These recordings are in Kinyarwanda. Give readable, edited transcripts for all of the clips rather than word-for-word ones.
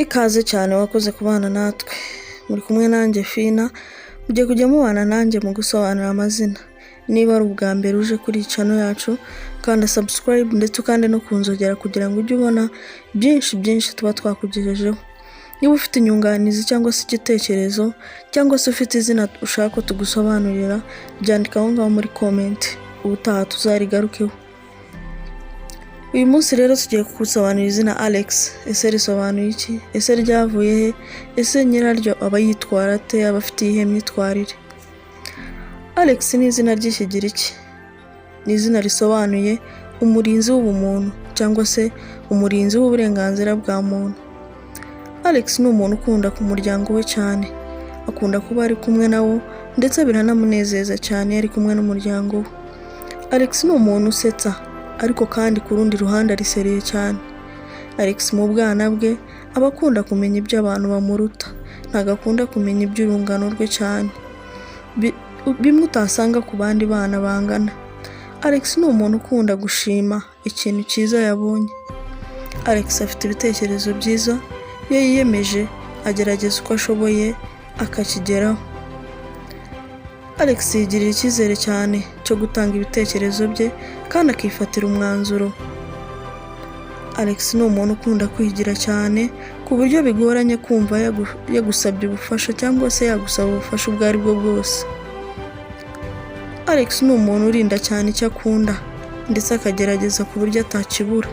Ikaze cyane wakoze kubana natwe. Muri kumwe nanjye Fina, mugiye kujya mubana nanjye mu gusobanura amazina. Niba ari ubwa mbere uje kuri channel yacu, kanda subscribe ndetse ukande no kunzogera kugira ngo ujye ubona byinshi tuba twakugejejeho. Niba ufite inyunganizi cyangwa se igitekerezo cyangwa se ufite izina ushaka ko tugusobanurira, byandika aho ngaho muri comment, ubutaha tuzarigarukeho. Uyu munsi rero tugiye kugusobanurira izina Alex. Ese risobanuye iki? Ese ryavuye he? Ese nyiraryo aba yitwara ate? Aba afite iyihe myitwarire? Alex ni izina ry'Ikigiriki. Ni izina risobanuye umurinzi w'ubumuntu cyangwa se umurinzi w'uburenganzira bwa muntu. Alex ni umuntu ukunda ku muryango we cyane. Akunda kuba ari kumwe nawo ndetse biranamunezeza cyane ari kumwe n'umuryango we. Alex ni umuntu usetsa ariko kandi ku rundi ruhande arisereye cyane. Alex mu bwana bwe aba akunda kumenya ibyo abantu bamuruta, ntago akunda kumenya iby'urungano rwe cyane, bimwe utasanga ku bandi bana bangana. Alex ni umuntu ukunda gushima ikintu cyiza yabonye. Alex afite ibitekerezo byiza, iyo yiyemeje agerageza uko ashoboye akakigeraho. Alex yigirira icyizere cyane cyo gutanga ibitekerezo bye kandi akifatira umwanzuro. Alex ni umuntu ukunda kwigira cyane ku buryo bigoranye kumva yagusabye ubufasha cyangwa se yagusaba ubufasha ubwo ari bwo bwose. Alex ni umuntu urinda cyane icyo akunda ndetse akagerageza ku buryo atakibura.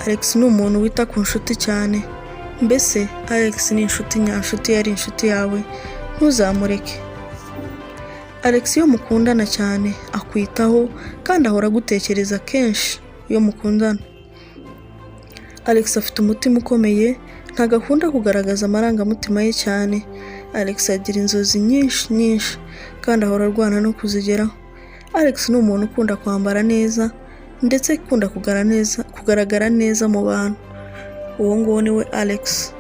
Alex ni umuntu wita ku nshuti cyane. Mbese Alex ni inshuti nyanshuti, yari inshuti yawe ntuzamureke. Alex iyo mukundana cyane akwitaho kandi ahora gutekereza kenshi iyo mukundana. Alex afite umutima ukomeye, ntago akunda kugaragaza amarangamutima ye cyane. Alex agira inzozi nyinshi kandi ahora arwana no kuzigeraho. Alex ni umuntu ukunda kwambara neza ndetse akunda kugaragara neza mu bantu. Uwo nguwo ni we Alex.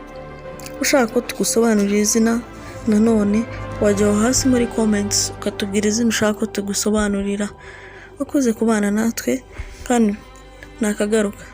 Ushaka ko tugusobanurira izina nanone wajya aho hasi muri comments ukatubwira izina ushaka ko tugusobanurira. Wakoze kubana natwe kandi nakagaruka.